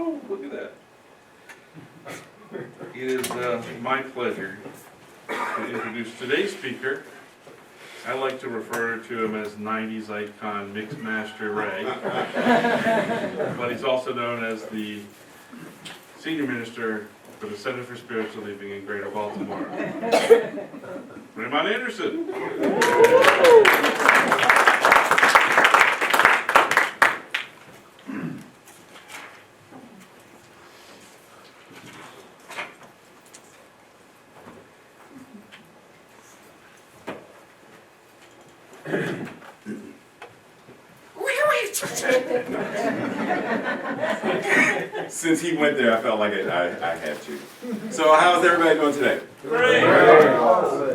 Oh, look at that. It is my pleasure to introduce today's speaker. I like to refer to him as 90s icon Mixmaster Ray. But he's also known as the Senior Minister for the Center for Spiritual Living in Greater Baltimore. Raymont Anderson. Since he went there, I felt like I had to. So how's everybody doing today? Great.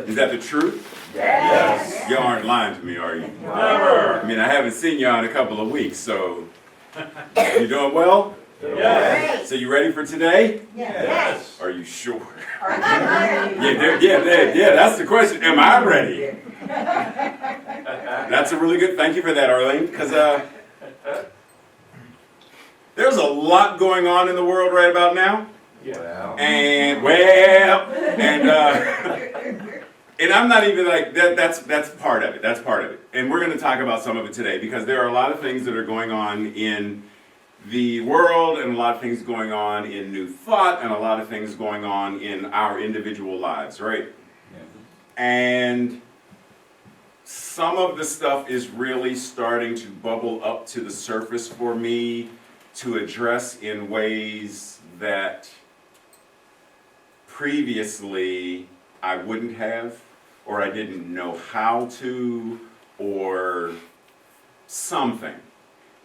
Is that the truth? Yes. You aren't lying to me, are you? Never. I mean, I haven't seen you in a couple of weeks, so you doing well? Yes. So you ready for today? Yes. Are you sure? Yeah, that's the question. Am I ready? That's a really good, thank you for that, Arlene, because there's a lot going on in the world right about now. Yeah. And and I'm not even like that. That's part of it. That's part of it. And we're going to talk about some of it today because there are a lot of things that are going on in the world, and a lot of things going on in New Thought, and a lot of things going on in our individual lives, right? Yeah. And some of the stuff is really starting to bubble up to the surface for me to address in ways that previously I wouldn't have, or I didn't know how to, or something.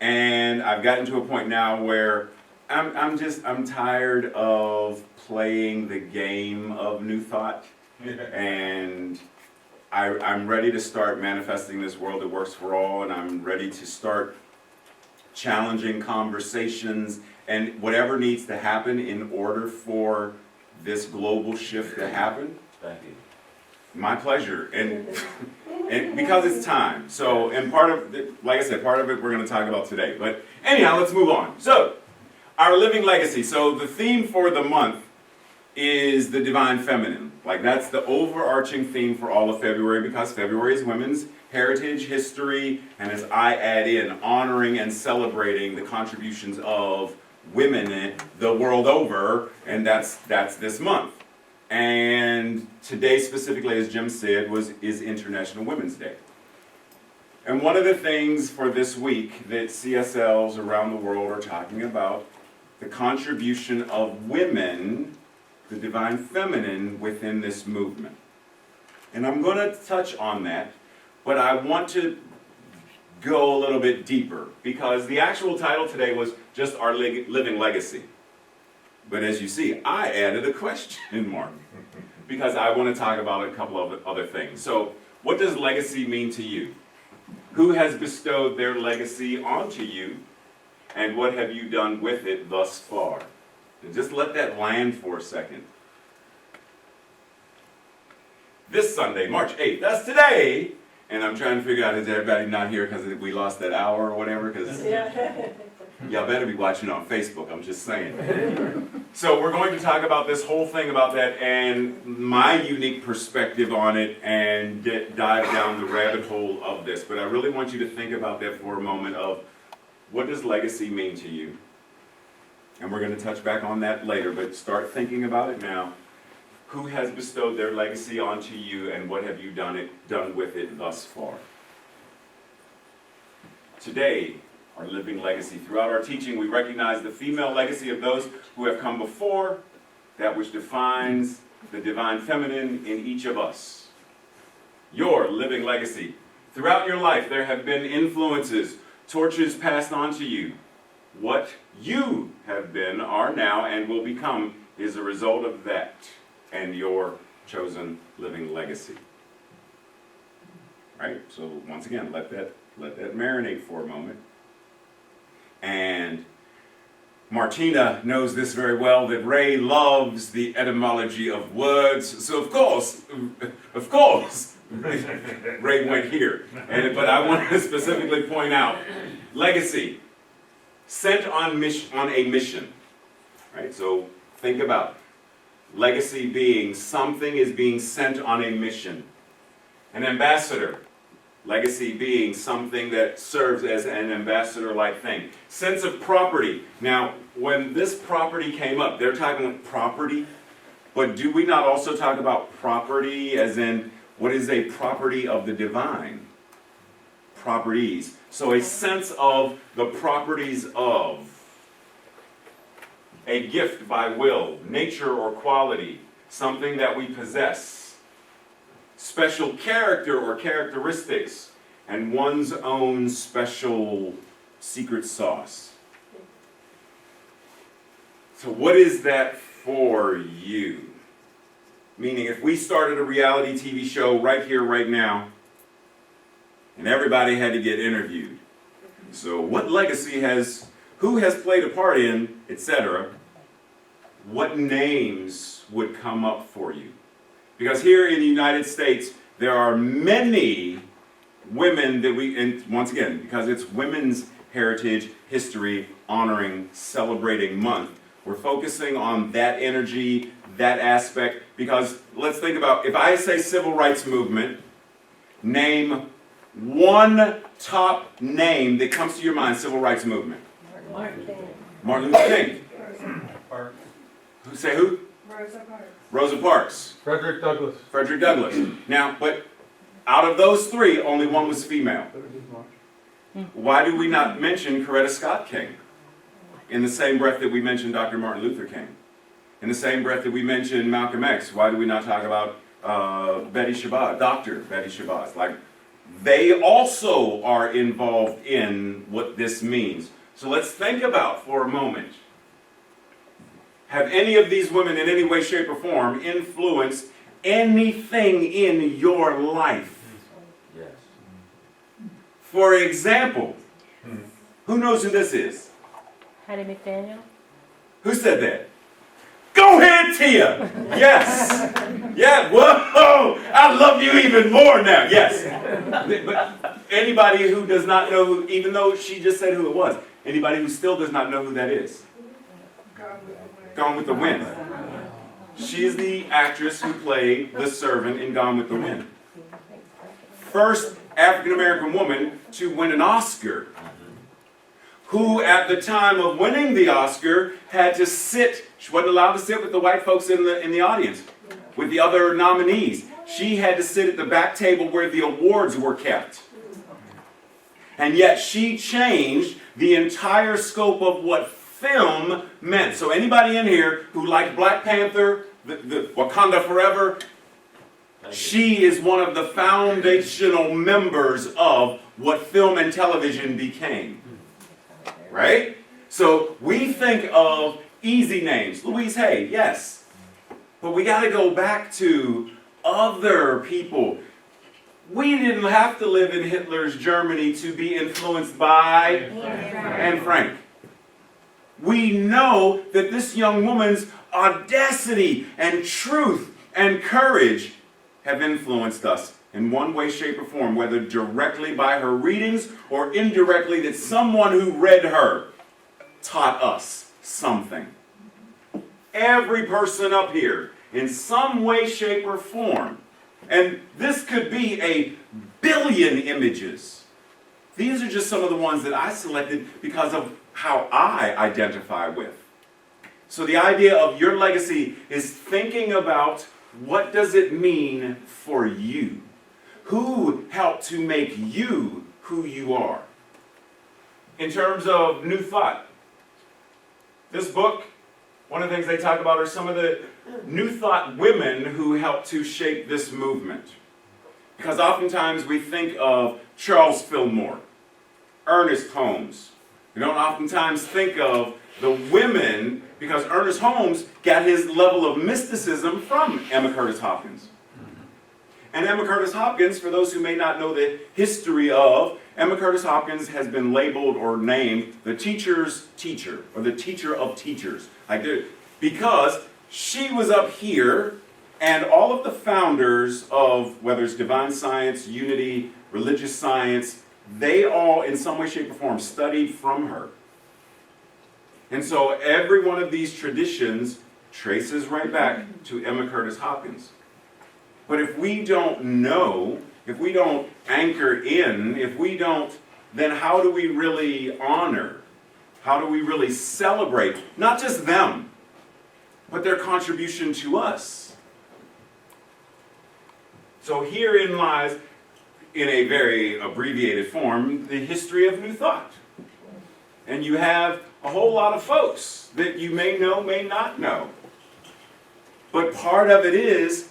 And I've gotten to a point now where I'm tired of playing the game of New Thought, and I'm ready to start manifesting this world that works for all, and I'm ready to start challenging conversations and whatever needs to happen in order for this global shift to happen. Thank you. My pleasure, and because it's time. So, and part of it, like I said, part of it we're going to talk about today. But anyhow, let's move on. So, our living legacy. So the theme for the month is the divine feminine. Like that's the overarching theme for all of February, because February is women's heritage, history, and as I add in, honoring and celebrating the contributions of women the world over, and that's this month. And today specifically, as Jim said, is International Women's Day. And one of the things for this week that CSLs around the world are talking about, the contribution of women, the divine feminine, within this movement. And I'm going to touch on that, but I want to go a little bit deeper, because the actual title today was just our living legacy. But as you see, I added a question mark, because I want to talk about a couple of other things. So, what does legacy mean to you? Who has bestowed their legacy onto you, and what have you done with it thus far? And just let that land for a second. This Sunday, March 8th, that's today, and I'm trying to figure out, is everybody not here because we lost that hour or whatever? Because y'all better be watching on Facebook, I'm just saying. So we're going to talk about this whole thing about that and my unique perspective on it, and dive down the rabbit hole of this. But I really want you to think about that for a moment of, what does legacy mean to you? And we're going to touch back on that later, but start thinking about it now. Who has bestowed their legacy onto you, and what have you done with it thus far? Today, our living legacy. Throughout our teaching, we recognize the female legacy of those who have come before, that which defines the divine feminine in each of us. Your living legacy. Throughout your life, there have been influences, torches passed on to you. What you have been, are now, and will become is a result of that and your chosen living legacy. Right? So once again, let that marinate for a moment. And Martina knows this very well, that Ray loves the etymology of words. So of course, Ray went here. But I want to specifically point out, legacy, sent on a mission. Right? So think about it. Legacy being something is being sent on a mission. An ambassador. Legacy being something that serves as an ambassador-like thing. Sense of property. Now, when this property came up, they're talking about property, but do we not also talk about property as in what is a property of the divine? Properties. So a sense of the properties of. A gift by will, nature or quality, something that we possess. Special character or characteristics, and one's own special secret sauce. So what is that for you? Meaning if we started a reality TV show right here, right now, and everybody had to get interviewed. So what legacy who has played a part in, etc., what names would come up for you? Because here in the United States, there are many women that and once again, because it's Women's Heritage History Honoring Celebrating Month, we're focusing on that energy, that aspect, because let's think about, if I say civil rights movement, name one top name that comes to your mind, civil rights movement. Martin Luther King. Parks. Who say who? Rosa Parks. Rosa Parks. Frederick Douglass. Frederick Douglass. Now, but out of those three, only one was female. Why do we not mention Coretta Scott King in the same breath that we mention Dr. Martin Luther King? In the same breath that we mention Malcolm X, why do we not talk about Betty Shabazz, Dr. Betty Shabazz? Like, they also are involved in what this means. So let's think about for a moment. Have any of these women in any way, shape, or form influenced anything in your life? Yes. For example, who knows who this is? Hattie McDaniel? Who said that? Go ahead, Tia! Yes! Yeah, whoa! I love you even more now, yes! But anybody who does not know who, even though she just said who it was, anybody who still does not know who that is? Gone with the Wind. She's the actress who played the servant in Gone with the Wind. First African-American woman to win an Oscar. Who at the time of winning the Oscar had to sit, she wasn't allowed to sit with the white folks in the audience, with the other nominees. She had to sit at the back table where the awards were kept. And yet she changed the entire scope of what film meant. So anybody in here who liked Black Panther, the Wakanda Forever, she is one of the foundational members of what film and television became. Right? So we think of easy names. Louise Hay, yes. But we got to go back to other people. We didn't have to live in Hitler's Germany to be influenced by Anne Frank. We know that this young woman's audacity and truth and courage have influenced us in one way, shape, or form, whether directly by her readings or indirectly that someone who read her taught us something. Every person up here, in some way, shape, or form, and this could be a billion images. These are just some of the ones that I selected because of how I identify with. So the idea of your legacy is thinking about what does it mean for you? Who helped to make you who you are? In terms of New Thought, this book, one of the things they talk about are some of the New Thought women who helped to shape this movement. Because oftentimes we think of Charles Fillmore, Ernest Holmes. We don't oftentimes think of the women, because Ernest Holmes got his level of mysticism from Emma Curtis Hopkins. And Emma Curtis Hopkins, for those who may not know the history of, Emma Curtis Hopkins has been labeled or named the teacher's teacher, or the teacher of teachers. Because she was up here, and all of the founders of, whether it's divine science, unity, religious science, they all, in some way, shape, or form, studied from her. And so every one of these traditions traces right back to Emma Curtis Hopkins. But if we don't know, if we don't anchor in, if we don't, then how do we really honor? How do we really celebrate, not just them, but their contribution to us? So herein lies, in a very abbreviated form, the history of New Thought. And you have a whole lot of folks that you may know, may not know. But part of it is,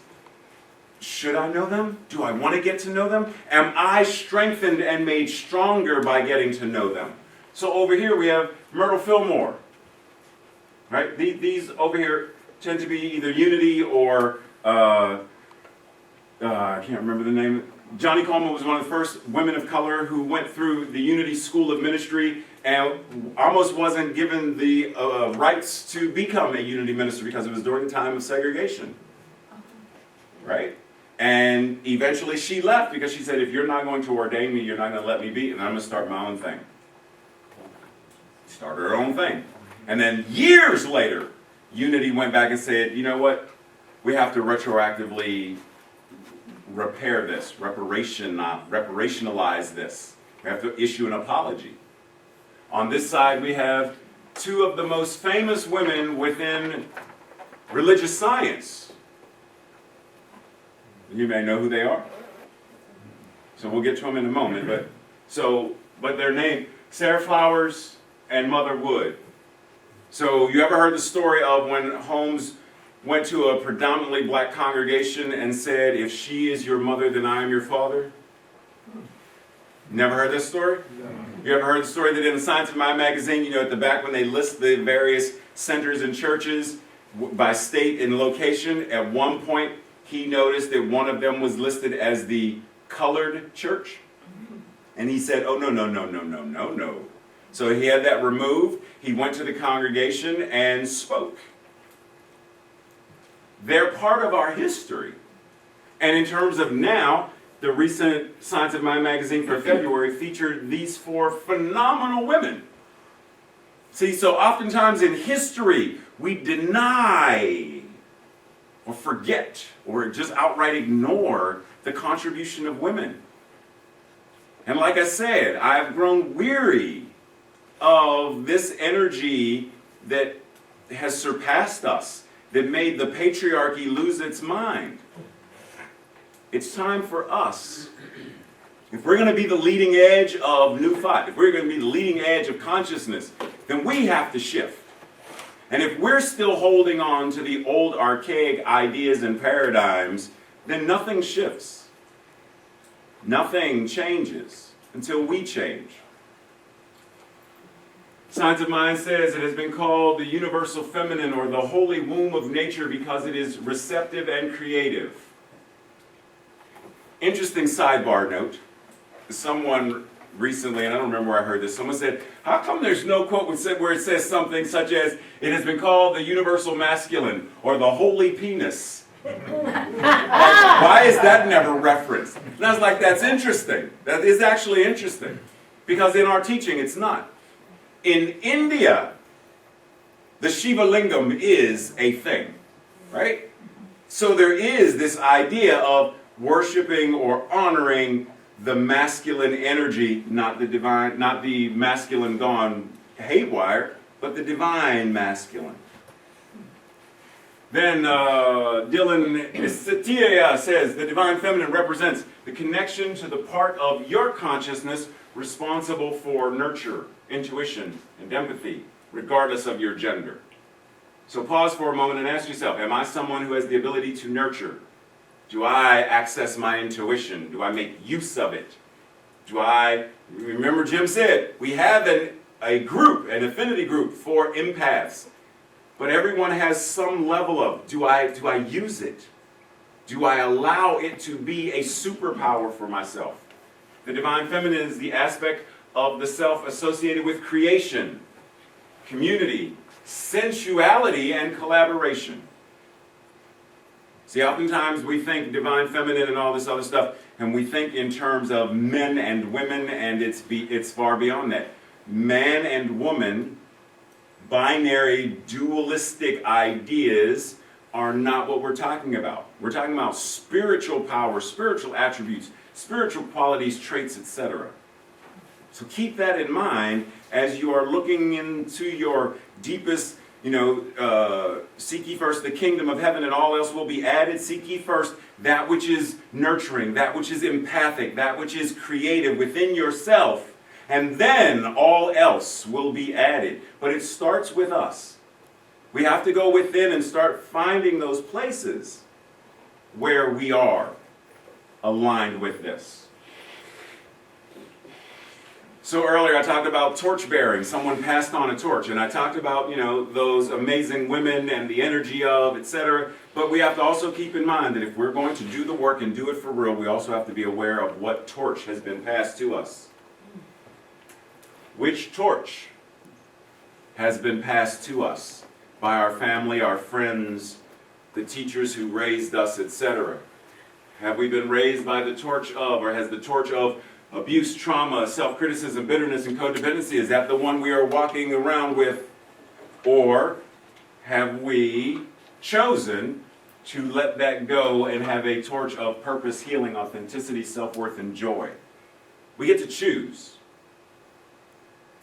should I know them? Do I want to get to know them? Am I strengthened and made stronger by getting to know them? So over here we have Myrtle Fillmore. Right? These over here tend to be either Unity or, I can't remember the name. Johnny Coleman was one of the first women of color who went through the Unity School of Ministry and almost wasn't given the rights to become a Unity minister because it was during the time of segregation. Right? And eventually she left because she said, if you're not going to ordain me, you're not going to let me be, and I'm going to start my own thing. Started her own thing. And then years later, Unity went back and said, you know what? We have to retroactively repair this, reparationalize this. We have to issue an apology. On this side, we have two of the most famous women within religious science. You may know who they are. So we'll get to them in a moment. But their name, Sarah Flowers and Mother Wood. So you ever heard the story of when Holmes went to a predominantly black congregation and said, if she is your mother, then I am your father? Never heard this story? You ever heard the story that in the Science of Mind magazine, at the back when they list the various centers and churches by state and location, at one point he noticed that one of them was listed as the colored church? And he said, oh, no. So he had that removed. He went to the congregation and spoke. They're part of our history. And in terms of now, the recent Science of Mind magazine for February featured these four phenomenal women. See, so oftentimes in history, we deny or forget or just outright ignore the contribution of women. And like I said, I've grown weary of this energy that has surpassed us, that made the patriarchy lose its mind. It's time for us, if we're going to be the leading edge of New Thought, if we're going to be the leading edge of consciousness, then we have to shift. And if we're still holding on to the old archaic ideas and paradigms, then nothing shifts. Nothing changes until we change. Science of Mind says it has been called the universal feminine or the holy womb of nature because it is receptive and creative. Interesting sidebar note. Someone recently, and I don't remember where I heard this, someone said, how come there's no quote where it says something such as, it has been called the universal masculine or the holy penis? Why is that never referenced? And I was like, that's interesting. That is actually interesting. Because in our teaching, it's not. In India, the Shiva Lingam is a thing, right? So there is this idea of worshiping or honoring the masculine energy, not the divine, not the masculine gone haywire, but the divine masculine. Then Dylan Setia says, the divine feminine represents the connection to the part of your consciousness responsible for nurture, intuition, and empathy, regardless of your gender. So pause for a moment and ask yourself, am I someone who has the ability to nurture? Do I access my intuition? Do I make use of it? Remember Jim said, we have a group, an affinity group for empaths. But everyone has some level of, do I use it? Do I allow it to be a superpower for myself? The divine feminine is the aspect of the self associated with creation, community, sensuality, and collaboration. See, oftentimes we think divine feminine and all this other stuff, and we think in terms of men and women, and it's far beyond that. Man and woman, binary, dualistic ideas are not what we're talking about. We're talking about spiritual power, spiritual attributes, spiritual qualities, traits, etc. So keep that in mind as you are looking into your deepest, seek ye first the kingdom of heaven and all else will be added. Seek ye first that which is nurturing, that which is empathic, that which is creative within yourself. And then all else will be added. But it starts with us. We have to go within and start finding those places where we are aligned with this. So earlier I talked about torch bearing. Someone passed on a torch. And I talked about, those amazing women and the energy of, etc. But we have to also keep in mind that if we're going to do the work and do it for real, we also have to be aware of what torch has been passed to us. Which torch has been passed to us by our family, our friends, the teachers who raised us, etc.? Have we been raised by the torch of, or has the torch of abuse, trauma, self-criticism, bitterness, and codependency, is that the one we are walking around with? Or have we chosen to let that go and have a torch of purpose, healing, authenticity, self-worth, and joy? We get to choose.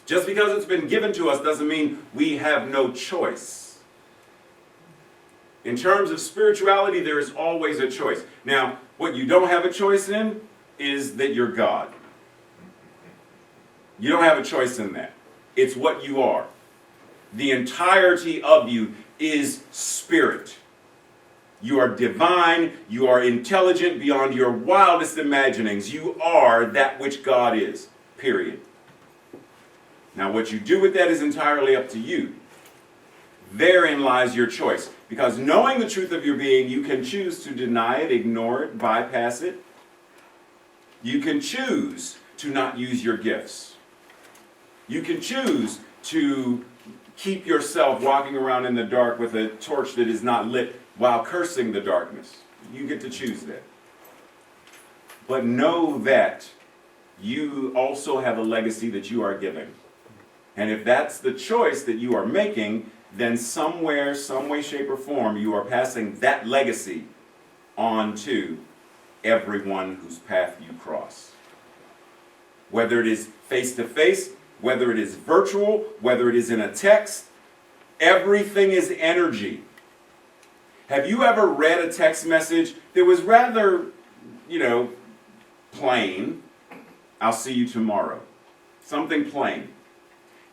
Just because it's been given to us doesn't mean we have no choice. In terms of spirituality, there is always a choice. Now, what you don't have a choice in is that you're God. You don't have a choice in that. It's what you are. The entirety of you is spirit. You are divine. You are intelligent beyond your wildest imaginings. You are that which God is. Period. Now, what you do with that is entirely up to you. Therein lies your choice. Because knowing the truth of your being, you can choose to deny it, ignore it, bypass it. You can choose to not use your gifts. You can choose to keep yourself walking around in the dark with a torch that is not lit while cursing the darkness. You get to choose that. But know that you also have a legacy that you are giving. And if that's the choice that you are making, then somewhere, some way, shape, or form, you are passing that legacy on to everyone whose path you cross. Whether it is face-to-face, whether it is virtual, whether it is in a text, everything is energy. Have you ever read a text message that was rather, plain? I'll see you tomorrow. Something plain.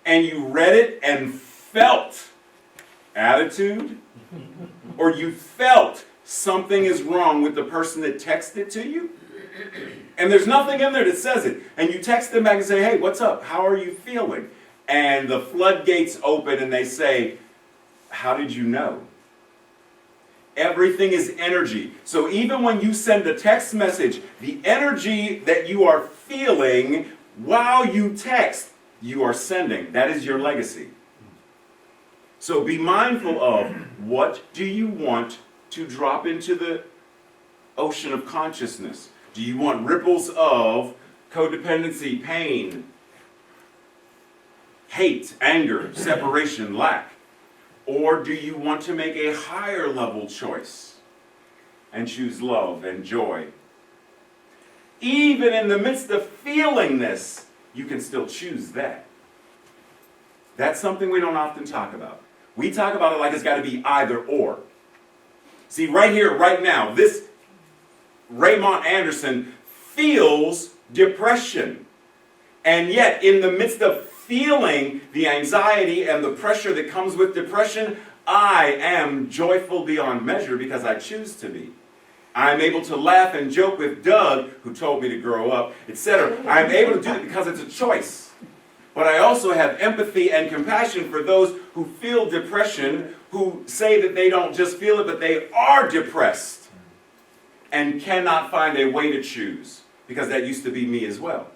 And you read it and felt attitude, or you felt something is wrong with the person that texted to you, and there's nothing in there that says it, and you text them back and say, hey, what's up? How are you feeling? And the floodgates open and they say, how did you know? Everything is energy. So even when you send a text message, the energy that you are feeling while you text, you are sending. That is your legacy. So be mindful of, what do you want to drop into the ocean of consciousness? Do you want ripples of codependency, pain, hate, anger, separation, lack? Or do you want to make a higher level choice and choose love and joy? Even in the midst of feeling this, you can still choose that. That's something we don't often talk about. We talk about it like it's got to be either or. See, right here, right now, this Raymont Anderson feels depression. And yet, in the midst of feeling the anxiety and the pressure that comes with depression, I am joyful beyond measure because I choose to be. I'm able to laugh and joke with Doug, who told me to grow up, etc. I'm able to do it because it's a choice. But I also have empathy and compassion for those who feel depression, who say that they don't just feel it, but they are depressed and cannot find a way to choose, because that used to be me as well.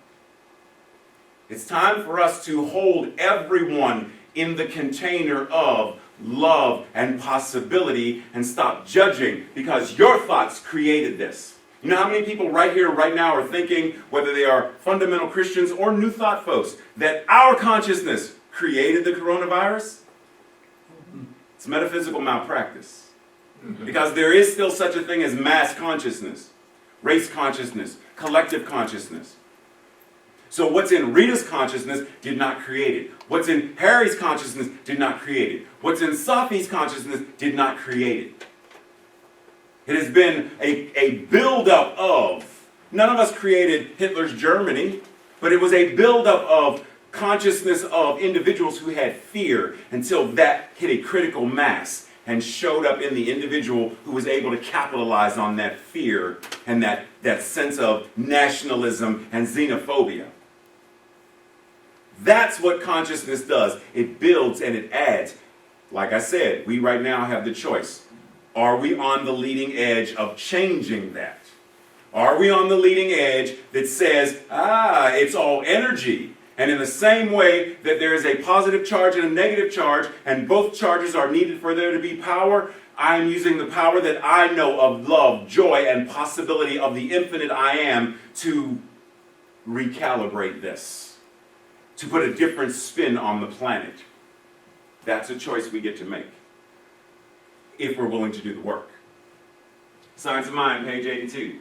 It's time for us to hold everyone in the container of love and possibility and stop judging, because your thoughts created this. You know how many people right here, right now are thinking, whether they are fundamental Christians or New Thought folks, that our consciousness created the coronavirus? It's metaphysical malpractice. Because there is still such a thing as mass consciousness, race consciousness, collective consciousness. So what's in Rita's consciousness did not create it. What's in Harry's consciousness did not create it. What's in Safi's consciousness did not create it. It has been a buildup of, none of us created Hitler's Germany, but it was a buildup of consciousness of individuals who had fear until that hit a critical mass and showed up in the individual who was able to capitalize on that fear and that sense of nationalism and xenophobia. That's what consciousness does. It builds and it adds. Like I said, we right now have the choice. Are we on the leading edge of changing that? Are we on the leading edge that says, it's all energy? And in the same way that there is a positive charge and a negative charge, and both charges are needed for there to be power, I'm using the power that I know of love, joy, and possibility of the infinite I am to recalibrate this, to put a different spin on the planet. That's a choice we get to make, if we're willing to do the work. Science of Mind, page 82.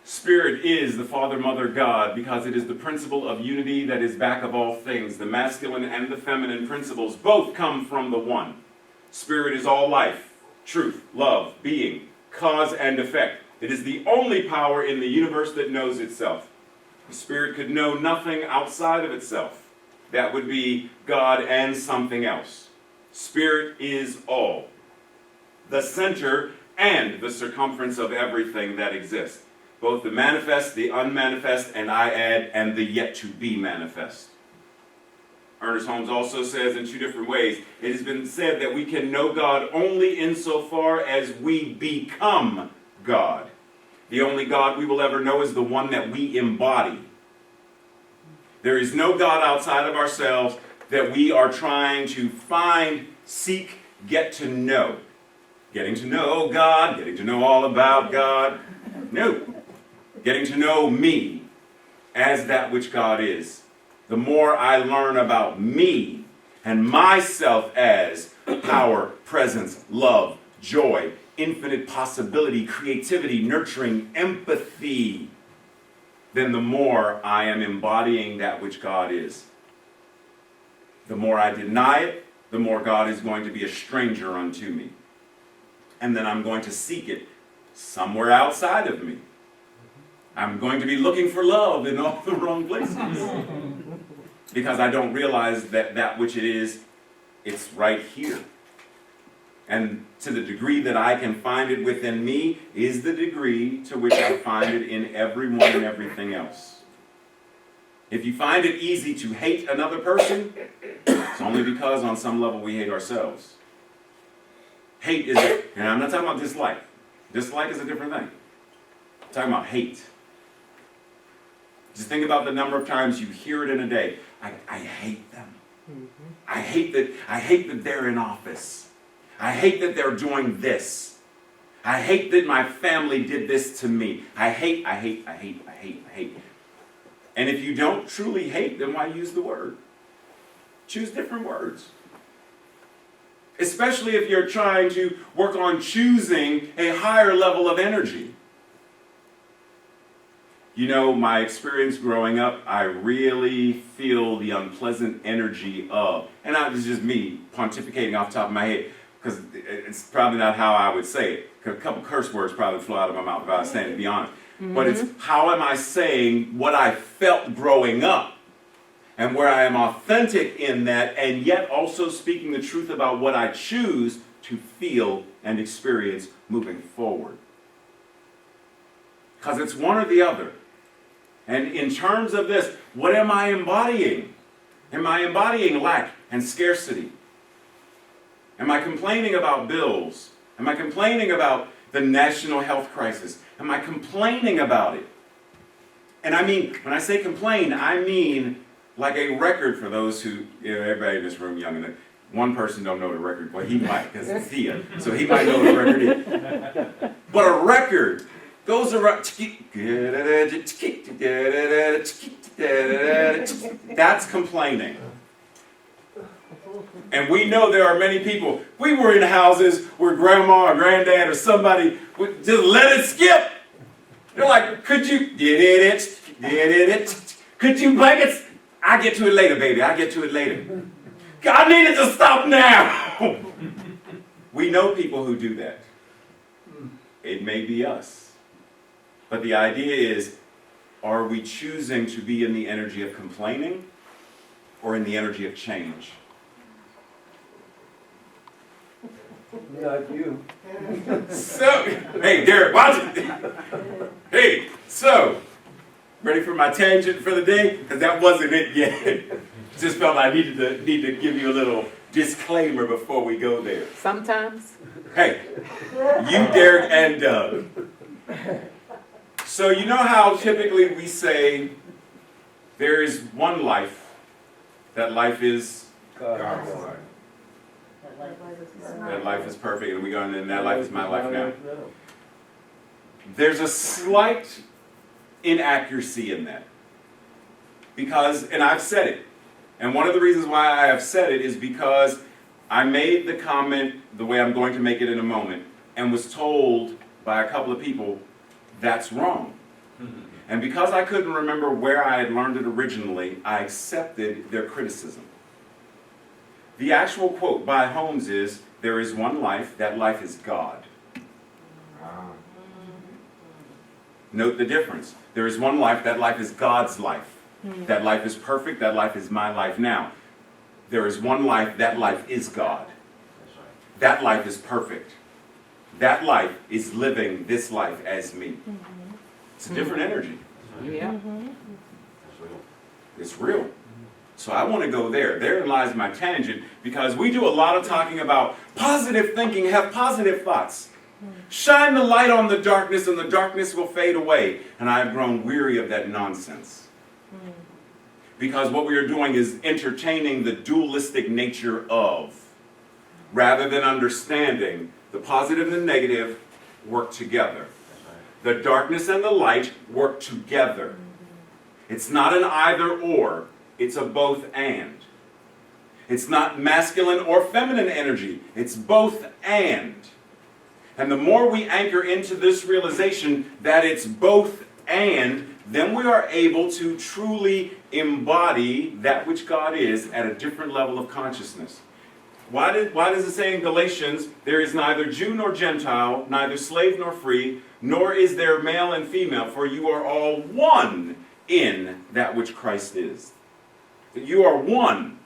Spirit is the Father, Mother, God, because it is the principle of unity that is back of all things. The masculine and the feminine principles both come from the one. Spirit is all life, truth, love, being, cause and effect. It is the only power in the universe that knows itself. The Spirit could know nothing outside of itself. That would be God and something else. Spirit is all. The center and the circumference of everything that exists. Both the manifest, the unmanifest, and I add, and the yet to be manifest. Ernest Holmes also says in two different ways, it has been said that we can know God only insofar as we become God. The only God we will ever know is the one that we embody. There is no God outside of ourselves that we are trying to find, seek, get to know. Getting to know God, getting to know all about God. No. Getting to know me as that which God is. The more I learn about me and myself as power, presence, love, joy, infinite possibility, creativity, nurturing, empathy, then the more I am embodying that which God is. The more I deny it, the more God is going to be a stranger unto me. And then I'm going to seek it somewhere outside of me. I'm going to be looking for love in all the wrong places. Because I don't realize that that which it is, it's right here. And to the degree that I can find it within me is the degree to which I find it in everyone and everything else. If you find it easy to hate another person, it's only because on some level we hate ourselves. Hate is, and I'm not talking about dislike. Dislike is a different thing. I'm talking about hate. Just think about the number of times you hear it in a day. I hate them. I hate that they're in office. I hate that they're doing this. I hate that my family did this to me. I hate. And if you don't truly hate, then why use the word? Choose different words. Especially if you're trying to work on choosing a higher level of energy. You know, my experience growing up, I really feel the unpleasant energy of, and this is just me pontificating off the top of my head, because it's probably not how I would say it. A couple curse words probably flew out of my mouth if I was saying it, to be honest. But it's how am I saying what I felt growing up, and where I am authentic in that, and yet also speaking the truth about what I choose to feel and experience moving forward. Because it's one or the other. And in terms of this, what am I embodying? Am I embodying lack and scarcity? Am I complaining about bills? Am I complaining about the national health crisis? Am I complaining about it? And I mean, when I say complain, I mean like a record for those who, everybody in this room young enough. One person don't know the record, but he might, because it's Thea, so he might know the record is. But a record goes around, that's complaining. And we know there are many people. We were in houses where grandma or granddad or somebody would just let it skip. They're like, could you, could you blankets? I'll get to it later, baby. I'll get to it later. I need it to stop now. We know people who do that. It may be us. But the idea is, are we choosing to be in the energy of complaining or in the energy of change? Not you. So, hey, Derek, watch it. Hey, so, ready for my tangent for the day? Because that wasn't it yet. Just felt I need to give you a little disclaimer before we go there. Sometimes. Hey, you, Derek, and Doug. So you know how typically we say there is one life. That life is God's life. That life is perfect, and we go, and that life is my life now. There's a slight inaccuracy in that. Because, and I've said it, and one of the reasons why I have said it is because I made the comment the way I'm going to make it in a moment, and was told by a couple of people, that's wrong. And because I couldn't remember where I had learned it originally, I accepted their criticism. The actual quote by Holmes is, there is one life, that life is God. Note the difference. There is one life, that life is God's life. That life is perfect, that life is my life now. There is one life, that life is God. That life is perfect. That life is living this life as me. It's a different energy. Yeah. It's real. So I want to go there. Therein lies my tangent, because we do a lot of talking about positive thinking, have positive thoughts. Shine the light on the darkness and the darkness will fade away. And I have grown weary of that nonsense. Because what we are doing is entertaining the dualistic nature of, rather than understanding the positive and the negative work together. The darkness and the light work together. It's not an either or, it's a both and. It's not masculine or feminine energy, it's both and. And the more we anchor into this realization that it's both and, then we are able to truly embody that which God is at a different level of consciousness. Why does it say in Galatians, there is neither Jew nor Gentile, neither slave nor free, nor is there male and female, for you are all one in that which Christ is. That you are one.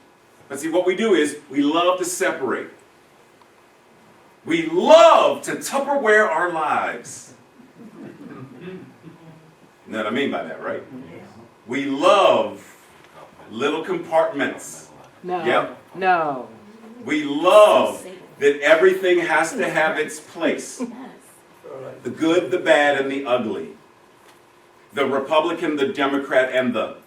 But see, what we do is we love to separate. We love to Tupperware our lives. You know what I mean by that, right? We love little compartments. No. Yep. No. We love that everything has to have its place. The good, the bad, and the ugly. The Republican, the Democrat, and the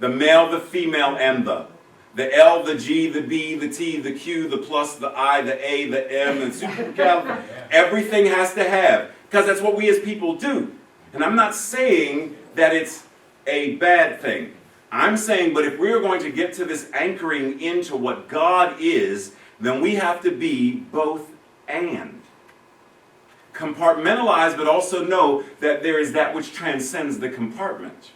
male, the female, and the L, the G, the B, the T, the Q, the plus, the I, the A, the M, and supercal. Everything has to have, because that's what we as people do. And I'm not saying that it's a bad thing. I'm saying, but if we're going to get to this anchoring into what God is, then we have to be both and. Compartmentalize, but also know that there is that which transcends the compartment.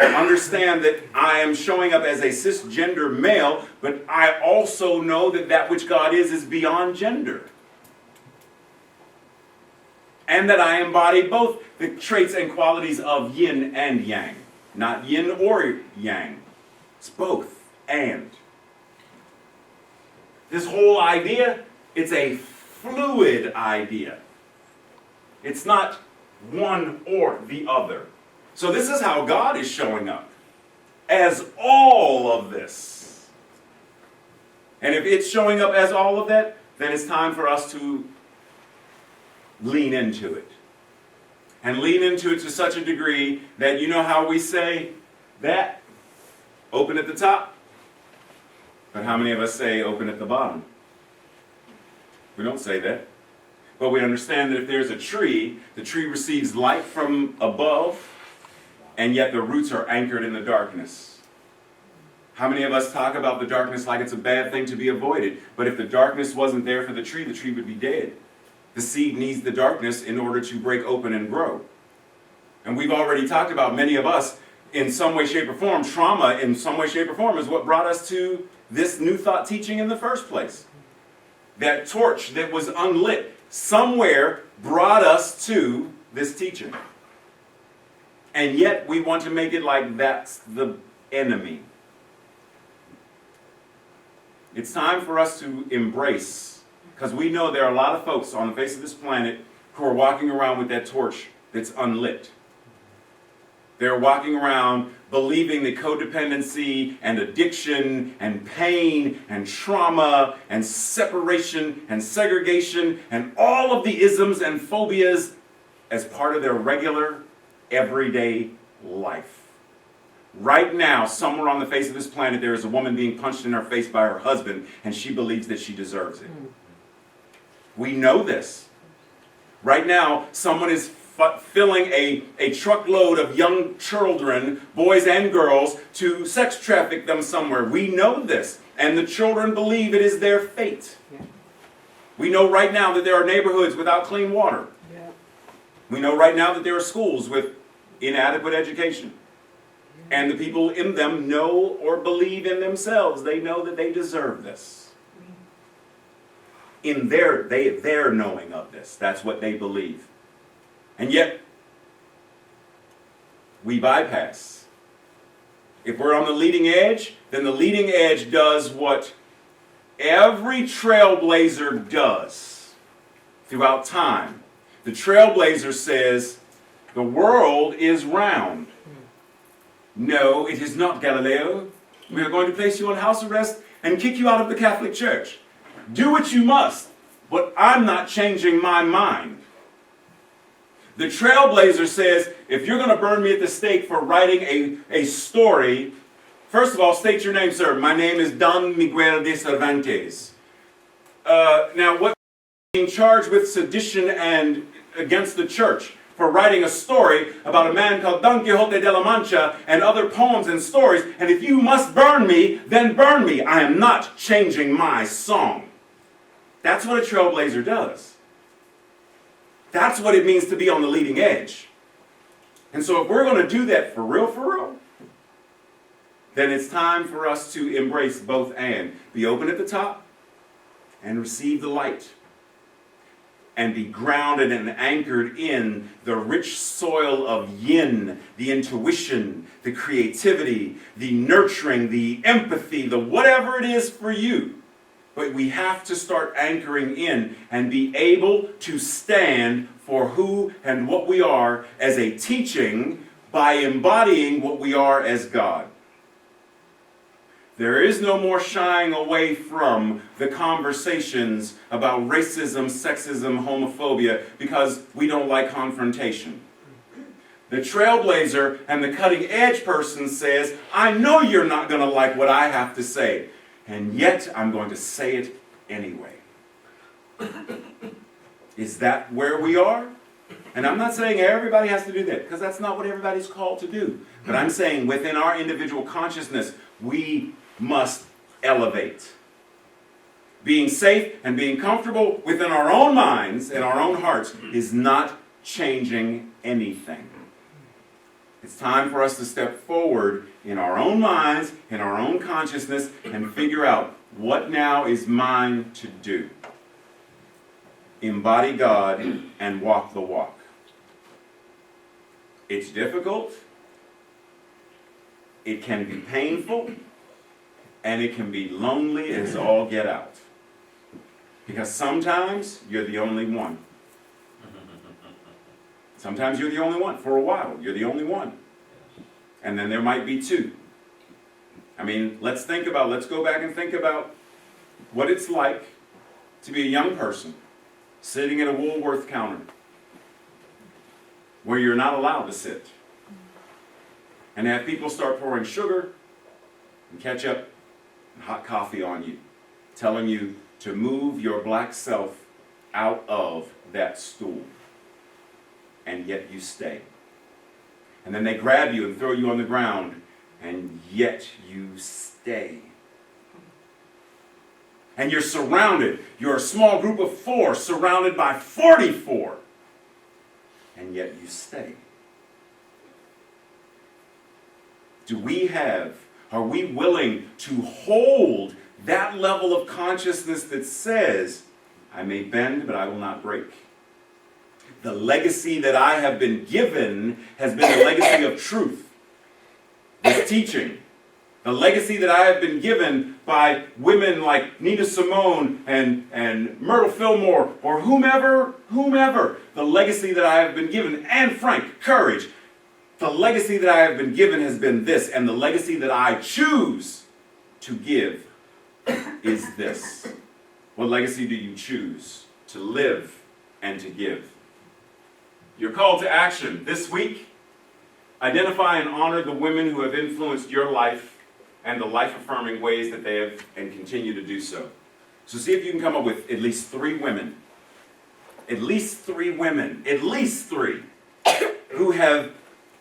Understand that I am showing up as a cisgender male, but I also know that that which God is beyond gender. And that I embody both the traits and qualities of yin and yang. Not yin or yang. It's both and. This whole idea, it's a fluid idea. It's not one or the other. So this is how God is showing up. As all of this. And if it's showing up as all of that, then it's time for us to lean into it. And lean into it to such a degree that you know how we say that? Open at the top. But how many of us say open at the bottom? We don't say that. But we understand that if there's a tree, the tree receives light from above, and yet the roots are anchored in the darkness. How many of us talk about the darkness like it's a bad thing to be avoided? But if the darkness wasn't there for the tree would be dead. The seed needs the darkness in order to break open and grow. And we've already talked about, many of us, in some way, shape, or form, trauma in some way, shape, or form is what brought us to this New Thought teaching in the first place. That torch that was unlit somewhere brought us to this teaching. And yet we want to make it like that's the enemy. It's time for us to embrace, because we know there are a lot of folks on the face of this planet who are walking around with that torch that's unlit. They're walking around believing that codependency and addiction and pain and trauma and separation and segregation and all of the isms and phobias as part of their regular, everyday life. Right now, somewhere on the face of this planet, there is a woman being punched in her face by her husband, and she believes that she deserves it. We know this. Right now, someone is filling a truckload of young children, boys and girls, to sex traffic them somewhere. We know this, and the children believe it is their fate. We know right now that there are neighborhoods without clean water. We know right now that there are schools with inadequate education. And the people in them know or believe in themselves. They know that they deserve this. In their knowing of this, that's what they believe. And yet, we bypass. If we're on the leading edge, then the leading edge does what every trailblazer does throughout time. The trailblazer says, the world is round. No, it is not, Galileo. We are going to place you on house arrest and kick you out of the Catholic Church. Do what you must, but I'm not changing my mind. The trailblazer says, if you're going to burn me at the stake for writing a story, first of all, state your name, sir. My name is Don Miguel de Cervantes. Now, what being charged with sedition and against the church for writing a story about a man called Don Quixote de la Mancha and other poems and stories, and if you must burn me, then burn me. I am not changing my song. That's what a trailblazer does. That's what it means to be on the leading edge. And so if we're going to do that for real, then it's time for us to embrace both and. Be open at the top and receive the light. And be grounded and anchored in the rich soil of yin, the intuition, the creativity, the nurturing, the empathy, the whatever it is for you. But we have to start anchoring in and be able to stand for who and what we are as a teaching by embodying what we are as God. There is no more shying away from the conversations about racism, sexism, homophobia, because we don't like confrontation. The trailblazer and the cutting edge person says, I know you're not going to like what I have to say, and yet I'm going to say it anyway. Is that where we are? And I'm not saying everybody has to do that, because that's not what everybody's called to do. But I'm saying within our individual consciousness, we must elevate. Being safe and being comfortable within our own minds and our own hearts is not changing anything. It's time for us to step forward in our own minds, in our own consciousness, and figure out what now is mine to do. Embody God and walk the walk. It's difficult. It can be painful. And it can be lonely as all get out. Because sometimes you're the only one. Sometimes you're the only one. For a while, you're the only one. And then there might be two. I mean, let's go back and think about what it's like to be a young person sitting at a Woolworth counter where you're not allowed to sit. And have people start pouring sugar and ketchup and hot coffee on you, telling you to move your black self out of that stool. And yet you stay. And then they grab you and throw you on the ground and yet you stay. And you're surrounded. You're a small group of 4 surrounded by 44, and yet you stay. Are we willing to hold that level of consciousness that says, I may bend, but I will not break? The legacy that I have been given has been the legacy of truth, this teaching. The legacy that I have been given by women like Nina Simone and Myrtle Fillmore or whomever. The legacy that I have been given, Anne Frank, courage. The legacy that I have been given has been this, and the legacy that I choose to give is this. What legacy do you choose to live and to give? Your call to action this week: identify and honor the women who have influenced your life and the life-affirming ways that they have and continue to do so. So see if you can come up with at least 3 women, who have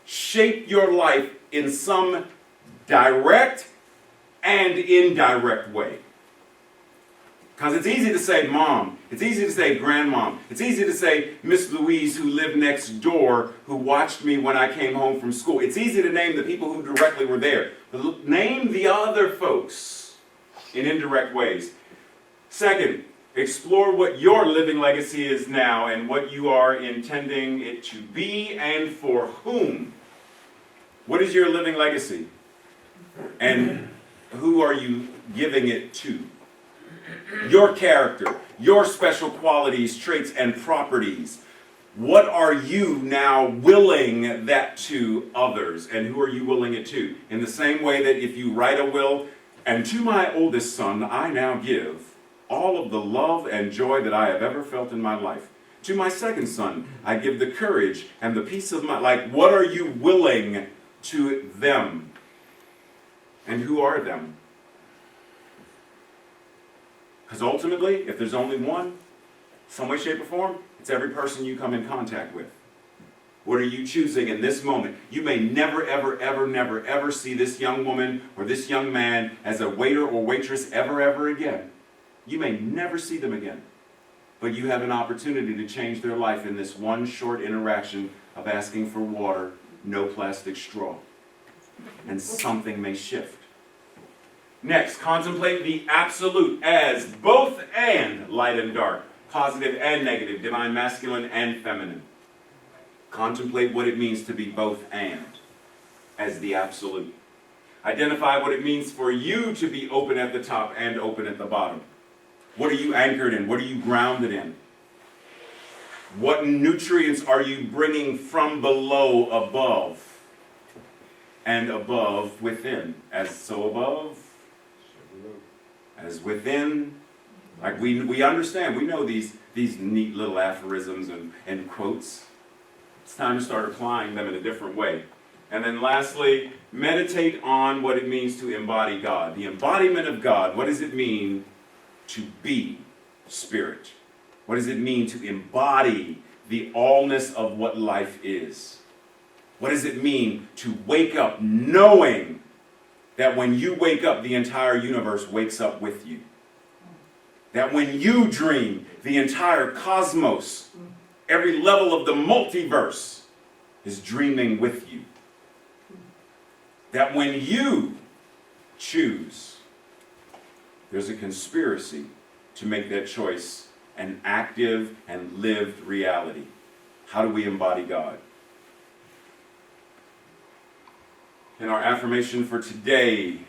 shaped your life in some direct and indirect way. Because it's easy to say mom, it's easy to say grandmom, it's easy to say Miss Louise who lived next door, who watched me when I came home from school. It's easy to name the people who directly were there. But name the other folks in indirect ways. Second, explore what your living legacy is now and what you are intending it to be and for whom. What is your living legacy? And who are you giving it to? Your character, your special qualities, traits, and properties. What are you now willing that to others? And who are you willing it to? In the same way that if you write a will, and to my oldest son I now give all of the love and joy that I have ever felt in my life. To my second son I give the courage and the peace of my life. What are you willing to them? And who are them? Because ultimately, if there's only one, some way, shape, or form, it's every person you come in contact with. What are you choosing in this moment? You may never, ever see this young woman or this young man as a waiter or waitress ever again. You may never see them again. But you have an opportunity to change their life in this one short interaction of asking for water, no plastic straw. And something may shift. Next, contemplate the absolute as both and light and dark, positive and negative, divine masculine and feminine. Contemplate what it means to be both and as the absolute. Identify what it means for you to be open at the top and open at the bottom. What are you anchored in? What are you grounded in? What nutrients are you bringing from below above and above within? As so above, as within. Like we understand, we know these neat little aphorisms and quotes. It's time to start applying them in a different way. And then lastly, meditate on what it means to embody God. The embodiment of God. What does it mean to be spirit? What does it mean to embody the allness of what life is? What does it mean to wake up knowing that when you wake up, the entire universe wakes up with you? That when you dream, the entire cosmos, every level of the multiverse is dreaming with you. That when you choose, there's a conspiracy to make that choice an active and lived reality. How do we embody God? In our affirmation for today,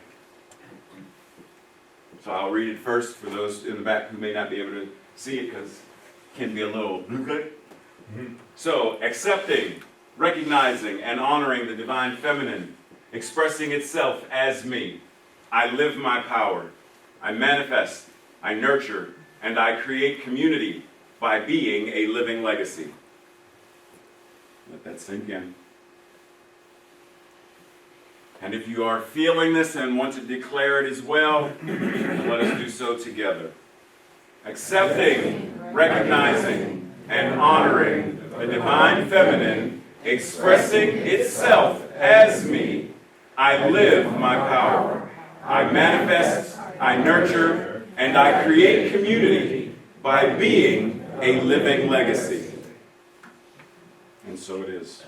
so I'll read it first for those in the back who may not be able to see it because it can be a little good. So, accepting, recognizing, and honoring the divine feminine, expressing itself as me. I live my power. I manifest, I nurture, and I create community by being a living legacy. Let that sink in. And if you are feeling this and want to declare it as well, let us do so together. Accepting, recognizing, and honoring the divine feminine, expressing itself as me. I live my power. I manifest, I nurture, and I create community by being a living legacy. And so it is.